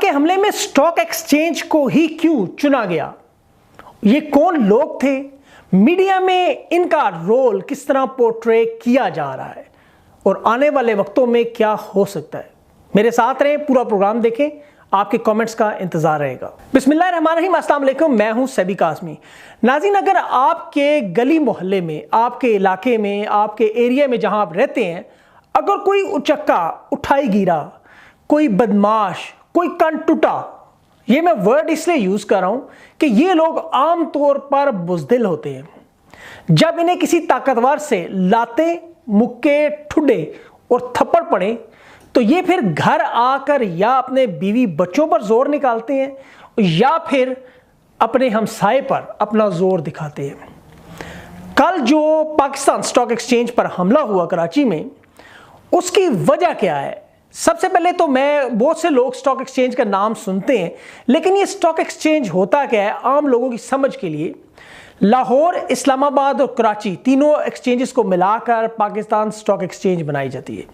के हमले में स्टॉक एक्सचेंज को ही क्यों चुना गया? ये कौन लोग थे? मीडिया में इनका रोल किस तरह पोर्ट्रे किया जा रहा है और आने वाले वक्तों में क्या हो सकता है? मेरे साथ रहें, पूरा प्रोग्राम देखें, आपके कमेंट्स का इंतजार रहेगा। बिस्मिल्लाहिर्रहमानिर्रहीम, अस्सलाम वालेकुम। मैं हूं सैबी काज़मी। नाज़रीन, अगर आपके गली मोहल्ले में, आपके इलाके में, आपके एरिया में जहां आप रहते हैं, अगर कोई उचक्का, उठाई गिरा, कोई बदमाश, कोई कान टूटा, ये मैं वर्ड इसलिए यूज कर रहा हूं कि ये लोग आम तौर पर बुज़दिल होते हैं। जब इन्हें किसी ताकतवर से लाते, मुक्के, ठुड्डे और थप्पड़ पड़े तो ये फिर घर आकर या अपने बीवी बच्चों पर जोर निकालते हैं या फिर अपने हमसाए पर अपना जोर दिखाते हैं। कल जो पाकिस्तान स्टॉक एक्सचेंज पर हमला हुआ कराची में, उसकी वजह क्या है? सबसे पहले तो बहुत से लोग स्टॉक एक्सचेंज का नाम सुनते हैं, लेकिन ये स्टॉक एक्सचेंज होता क्या है आम लोगों की समझ के लिए। लाहौर, इस्लामाबाद और कराची, तीनों एक्सचेंजेस को मिलाकर पाकिस्तान स्टॉक एक्सचेंज बनाई जाती है।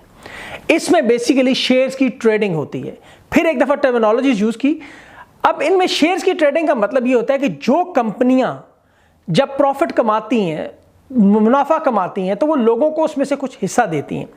इसमें बेसिकली शेयर्स की ट्रेडिंग होती है। फिर एक दफ़ा टर्मिनोलॉजी यूज़ की। अब इनमें शेयर्स की ट्रेडिंग का मतलब ये होता है कि जो कंपनियां जब प्रॉफिट कमाती हैं, मुनाफा कमाती हैं, तो वो लोगों को उसमें से कुछ हिस्सा देती हैं।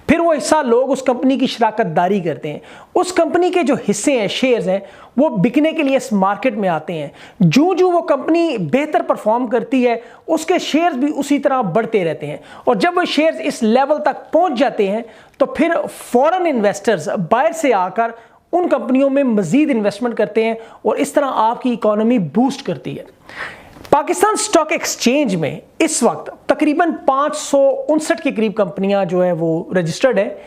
फिर वो हिस्सा लोग उस कंपनी की शराकतदारी करते हैं। उस कंपनी के जो हिस्से हैं, शेयर्स हैं, वो बिकने के लिए इस मार्केट में आते हैं। जो वो कंपनी बेहतर परफॉर्म करती है, उसके शेयर्स भी उसी तरह बढ़ते रहते हैं। और जब वो शेयर्स इस लेवल तक पहुंच जाते हैं तो फिर फॉरेन इन्वेस्टर्स बाहर से आकर उन कंपनियों में मजीद इन्वेस्टमेंट करते हैं और इस तरह आपकी इकोनॉमी बूस्ट करती है। पाकिस्तान स्टॉक एक्सचेंज में इस वक्त तकरीबन 559 के करीब कंपनियां जो है वो रजिस्टर्ड है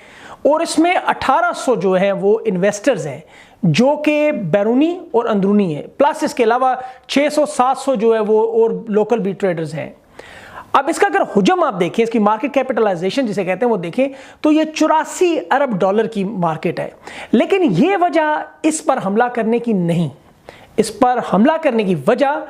और इसमें 1800 जो है वो इन्वेस्टर्स हैं जो कि बैरूनी और अंदरूनी है। प्लस इसके अलावा 600-700 जो है वो और लोकल भी ट्रेडर्स हैं। अब इसका अगर हुजम आप देखें, इसकी मार्केट कैपिटलाइजेशन जिसे कहते हैं वो देखें, तो ये 84 अरब डॉलर की मार्केट है। लेकिन ये वजह इस पर हमला करने की नहीं। इस पर हमला करने की वजह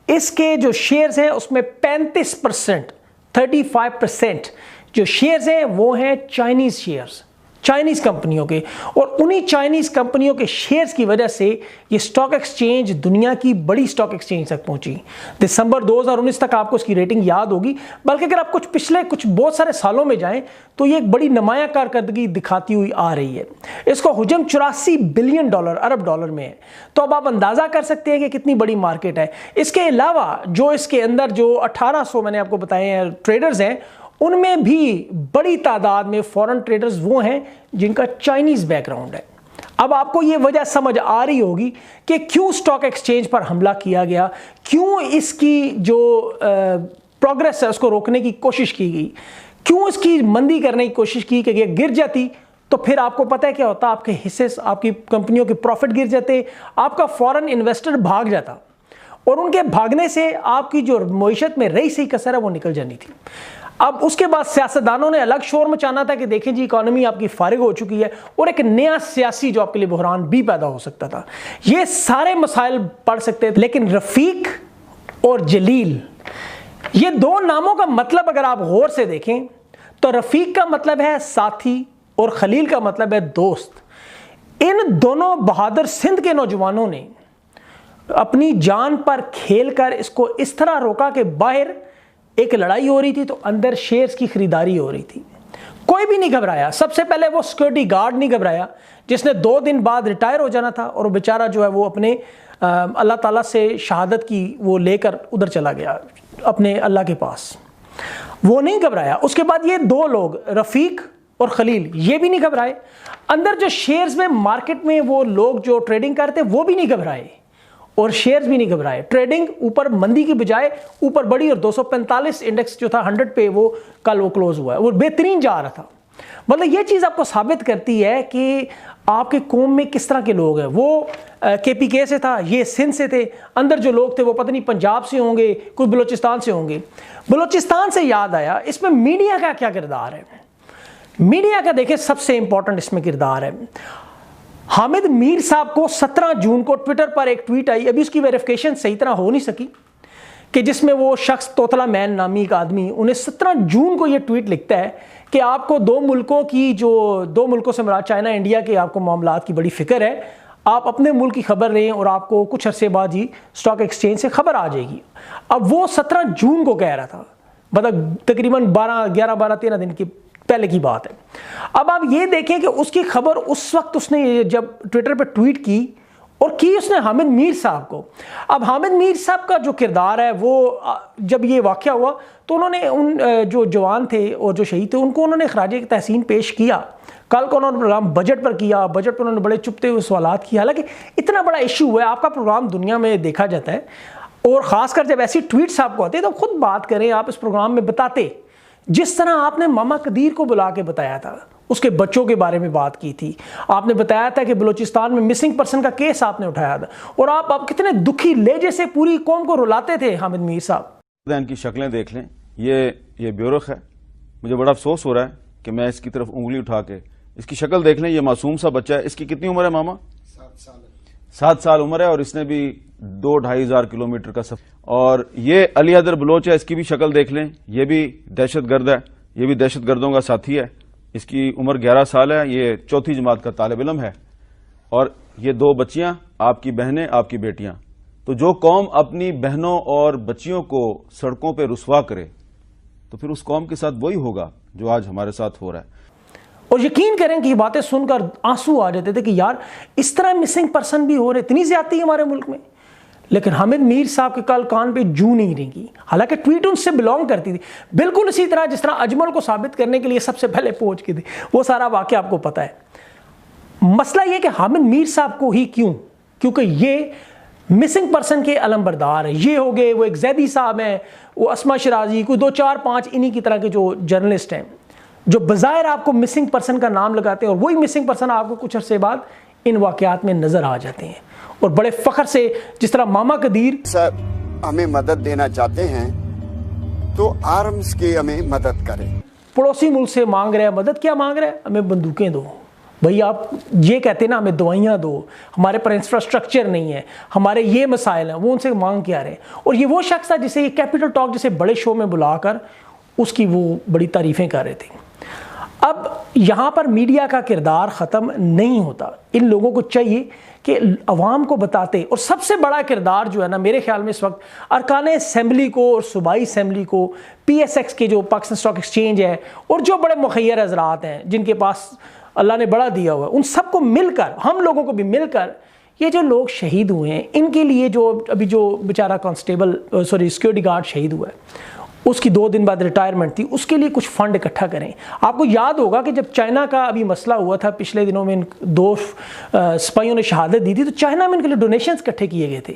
इसके जो शेयर्स हैं उसमें 35% जो शेयर्स हैं वो हैं चाइनीज शेयर्स, चाइनीज कंपनियों के। और उन्हीं चाइनीज कंपनियों के शेयर्स की वजह से ये स्टॉक एक्सचेंज दुनिया की बड़ी स्टॉक एक्सचेंज तक पहुंची। दिसंबर 2019 तक आपको इसकी रेटिंग याद होगी, बल्कि अगर आप कुछ बहुत सारे सालों में जाएं तो ये एक बड़ी नुमायां कारकर्दगी दिखाती हुई आ रही है। इसको हुजम 84 बिलियन डॉलर, अरब डॉलर में है। तो अब आप अंदाजा कर सकते हैं कि कितनी बड़ी मार्केट है। इसके अलावा जो इसके अंदर जो 1800 मैंने आपको बताए हैं ट्रेडर्स हैं, उनमें भी बड़ी तादाद में फॉरेन ट्रेडर्स वो हैं जिनका चाइनीज बैकग्राउंड है। अब आपको ये वजह समझ आ रही होगी कि क्यों स्टॉक एक्सचेंज पर हमला किया गया, क्यों इसकी जो प्रोग्रेस है उसको रोकने की कोशिश की गई, क्यों इसकी मंदी करने की कोशिश की कि ये गिर जाती तो फिर आपको पता है क्या होता, आपके हिस्से, आपकी कंपनियों के प्रॉफिट गिर जाते, आपका फॉरेन इन्वेस्टर भाग जाता और उनके भागने से आपकी जो मईशत में रही सही कसर है वो निकल जानी थी। अब उसके बाद सियासतदानों ने अलग शोर मचाना था कि देखें जी इकोनॉमी आपकी फारिग हो चुकी है और एक नया सियासी जो आपके लिए बहरान भी पैदा हो सकता था। ये सारे मसाइल पड़ सकते थे। लेकिन रफीक और जलील, ये दो नामों का मतलब अगर आप गौर से देखें तो रफीक का मतलब है साथी और खलील का मतलब है दोस्त। इन दोनों बहादुर सिंध के नौजवानों ने अपनी जान पर खेलकर इसको इस तरह रोका कि बाहर एक लड़ाई हो रही थी तो अंदर शेयर्स की खरीदारी हो रही थी। कोई भी नहीं घबराया। सबसे पहले वो सिक्योरिटी गार्ड नहीं घबराया जिसने 2 दिन बाद रिटायर हो जाना था और वो बेचारा जो है वो अपने अल्लाह ताला से शहादत की वो लेकर उधर चला गया अपने अल्लाह के पास, वो नहीं घबराया। उसके बाद ये 2 लोग रफीक और खलील ये भी नहीं घबराए। अंदर जो शेयर्स में मार्केट में वो लोग जो ट्रेडिंग करते वो भी नहीं घबराए और शेयर्स भी नहीं घबराए। ट्रेडिंग ऊपर मंदी की बजाय ऊपर बढ़ी और 245 इंडेक्स जो था 100 पे वो कल वो क्लोज हुआ है, वो बेहतरीन जा रहा था। मतलब ये चीज़ आपको साबित करती है कि आपके कौम में किस तरह के लोग हैं। वो KPK से था, ये सिंध से थे। अंदर जो लोग थे वो पता नहीं पंजाब से होंगे, कोई बलोचिस्तान से होंगे। बलोचिस्तान से याद आया, इसमें मीडिया का क्या किरदार है? मीडिया का देखें सबसे इंपॉर्टेंट इसमें किरदार है। हामिद मीर साहब को 17 जून को ट्विटर पर एक ट्वीट आई, अभी उसकी वेरिफिकेशन सही तरह हो नहीं सकी, कि जिसमें वो शख्स तोतला मैन नामी एक आदमी उन्हें 17 जून को ये ट्वीट लिखता है कि आपको 2 मुल्कों से मुराद चाइना इंडिया के आपको मामलात की बड़ी फिक्र है, آپ اپنے ملک کی خبر لیں اور آپ کو کچھ عرصے بعد ہی اسٹاک ایکسچینج سے خبر آ جائے گی. اب وہ 17 جون کو کہہ رہا تھا، مطلب تقریباً 13 دن کی پہلے کی بات ہے. اب آپ یہ دیکھیں کہ اس کی خبر اس وقت اس نے جب ٹویٹر پہ ٹویٹ کی اور کی اس نے حامد میر صاحب کو. اب حامد میر صاحب کا جو کردار ہے وہ جب یہ واقعہ ہوا تو انہوں نے ان جو جوان تھے اور جو شہید تھے ان کو انہوں نے خراج تحسین پیش کیا. کل کو انہوں نے پروگرام بجٹ پر کیا، بجٹ پر انہوں نے بڑے چپتے ہوئے سوالات کیے. حالانکہ اتنا بڑا ایشو ہوا ہے، آپ کا پروگرام دنیا میں دیکھا جاتا ہے، اور خاص کر جب ایسی ٹویٹس آپ کو آتے ہیں تو خود بات کریں، آپ اس پروگرام میں بتاتے. جس طرح آپ نے ماما قدیر کو بلا کے بتایا تھا، اس کے بچوں کے بارے میں بات کی تھی، آپ نے بتایا تھا کہ بلوچستان میں مسنگ پرسن کا کیس آپ نے اٹھایا تھا، اور آپ کتنے دکھی لہجے سے پوری قوم کو رلاتے تھے حامد میر صاحب. ان کی شکلیں دیکھ لیں، یہ بیورخ ہے. مجھے بڑا افسوس ہو رہا ہے کہ میں اس کی طرف انگلی اٹھا کے، اس کی شکل دیکھ لیں، یہ معصوم سا بچہ ہے. اس کی کتنی عمر ہے ماما؟ 7 سال عمر ہے، اور اس نے بھی 2-2.5 ہزار کلومیٹر کا سفر. اور یہ علی حیدر بلوچ ہے، اس کی بھی شکل دیکھ لیں، یہ بھی دہشت گرد ہے، یہ بھی دہشت گردوں کا ساتھی ہے. اس کی عمر 11 سال ہے، یہ 4تھی جماعت کا طالب علم ہے. اور یہ 2 بچیاں، آپ کی بہنیں، آپ کی بیٹیاں. تو جو قوم اپنی بہنوں اور بچیوں کو سڑکوں پہ رسوا کرے تو پھر اس قوم کے ساتھ وہی ہوگا جو آج ہمارے ساتھ ہو رہا ہے. اور یقین کریں کہ یہ باتیں سن کر آنسو آ جاتے تھے کہ یار اس طرح مسنگ پرسن بھی ہو رہے، اتنی زیادتی ہے ہمارے ملک میں. لیکن حامد میر صاحب کے کل کان پہ جو نہیں رنگی، حالانکہ ٹویٹ ان سے بلانگ کرتی تھی، بالکل اسی طرح جس طرح اجمل کو ثابت کرنے کے لیے سب سے پہلے پہنچ کے تھے. وہ سارا واقعہ آپ کو پتا ہے. مسئلہ یہ کہ حامد میر صاحب کو ہی کیوں؟ کیونکہ یہ مسنگ پرسن کے علم بردار ہیں. یہ ہو گئے، وہ ایک زیدی صاحب ہیں، وہ اسما شرازی، کوئی 2-4-5 انہی کی طرح کے جو جرنلسٹ ہیں جو بظاہر آپ کو مسنگ پرسن کا نام لگاتے ہیں، اور وہی مسنگ پرسن آپ کو کچھ عرصے بعد ان واقعات میں نظر آ جاتے ہیں. اور بڑے فخر سے، جس طرح ماما قدیر صاحب ہمیں مدد دینا چاہتے ہیں تو آرمز کی ہمیں مدد کریں. پڑوسی ملک سے مانگ رہے ہیں مدد. کیا مانگ رہے ہیں؟ ہمیں بندوقیں دو. بھئی آپ یہ کہتے ہیں نا ہمیں دوائیاں دو، ہمارے پر انفراسٹرکچر نہیں ہے، ہمارے یہ مسائل ہیں. وہ ان سے مانگ کے آ رہے ہیں. اور یہ وہ شخص تھا جسے یہ کیپٹل ٹاک جیسے بڑے شو میں بلا کر اس کی وہ بڑی تعریفیں کر رہے تھے. اب یہاں پر میڈیا کا کردار ختم نہیں ہوتا. ان لوگوں کو چاہیے کہ عوام کو بتاتے. اور سب سے بڑا کردار جو ہے نا میرے خیال میں اس وقت ارکان اسمبلی کو اور صوبائی اسمبلی کو، PSX کے جو پاکستان اسٹاک ایکسچینج ہے، اور جو بڑے مخیر حضرات ہیں جن کے پاس اللہ نے بڑا دیا ہوا ہے، ان سب کو مل کر، ہم لوگوں کو بھی مل کر، یہ جو لوگ شہید ہوئے ہیں ان کے لیے، جو ابھی جو بیچارہ سیکیورٹی گارڈ شہید ہوا ہے، اس کی 2 دن بعد ریٹائرمنٹ تھی، اس کے لیے کچھ فنڈ اکٹھا کریں. آپ کو یاد ہوگا کہ جب چائنا کا ابھی مسئلہ ہوا تھا پچھلے دنوں میں، 2 سپاہیوں نے شہادت دی تھی، تو چائنا میں ان کے لیے ڈونیشنز اکٹھے کیے گئے تھے.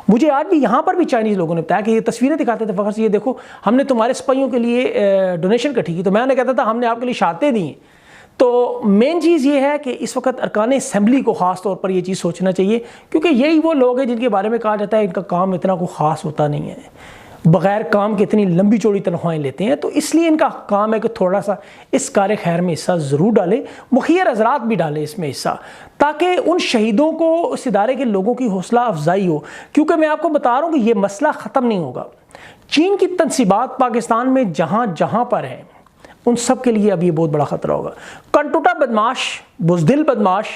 مجھے آج بھی یہاں پر بھی چائنیز لوگوں نے بتایا کہ یہ تصویریں دکھاتے تھے فخر سے، یہ دیکھو ہم نے تمہارے سپاہیوں کے لیے ڈونیشن اکٹھی کی. تو میں نے کہتا تھا ہم نے آپ کے لیے شہادتیں دی. تو مین چیز یہ ہے کہ اس وقت ارکان اسمبلی کو خاص طور پر یہ چیز سوچنا چاہیے، کیونکہ یہی وہ لوگ ہیں جن کے بارے میں کہا جاتا ہے ان کا کام اتنا کوئی خاص ہوتا نہیں ہے، بغیر کام کے اتنی لمبی چوڑی تنخواہیں لیتے ہیں. تو اس لیے ان کا کام ہے کہ تھوڑا سا اس کار خیر میں حصہ ضرور ڈالیں، مخیر حضرات بھی ڈالیں اس میں حصہ، تاکہ ان شہیدوں کو، اس ادارے کے لوگوں کی حوصلہ افزائی ہو. کیونکہ میں آپ کو بتا رہا ہوں کہ یہ مسئلہ ختم نہیں ہوگا. چین کی تنصیبات پاکستان میں جہاں جہاں پر ہیں ان سب کے لیے اب یہ بہت بڑا خطرہ ہوگا. کنٹوٹا بدماش، بزدل بدماش،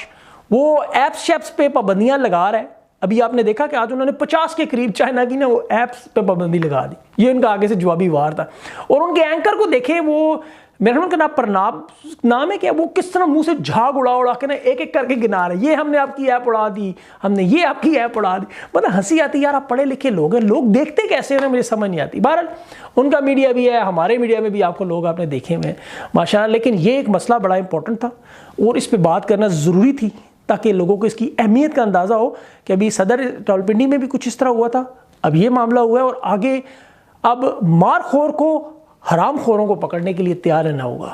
وہ ایپس شیپس پہ پابندیاں لگا رہے ہیں. ابھی آپ نے دیکھا کہ آج انہوں نے 50 کے قریب چائنا کی نا وہ ایپس پہ پابندی لگا دی. یہ ان کا آگے سے جوابی وار تھا. اور ان کے اینکر کو دیکھیں، وہ میرے کا نام پرناب نام ہے کیا، وہ کس طرح منہ سے جھاگ اڑا کے نا ایک ایک کر کے گنا رہے ہیں. یہ ہم نے آپ کی ایپ اڑا دی، ہم نے یہ آپ کی ایپ اڑا دی. مطلب ہنسی آتی یار، آپ پڑھے لکھے لوگ ہیں، لوگ دیکھتے کیسے ہیں مجھے سمجھ نہیں آتی. بہرحال ان کا میڈیا بھی ہے، ہمارے میڈیا میں بھی آپ کو لوگ آپ نے دیکھے ہوئے ہیں ماشاءاللہ. لیکن یہ ایک مسئلہ بڑا امپورٹنٹ تھا اور اس پہ بات کرنا ضروری تھی، تاکہ لوگوں کو اس کی اہمیت کا اندازہ ہو کہ ابھی صدر راولپنڈی میں بھی کچھ اس طرح ہوا تھا، اب یہ معاملہ ہوا ہے، اور آگے اب مار خور کو حرام خوروں کو پکڑنے کے لیے تیار رہنا ہوگا.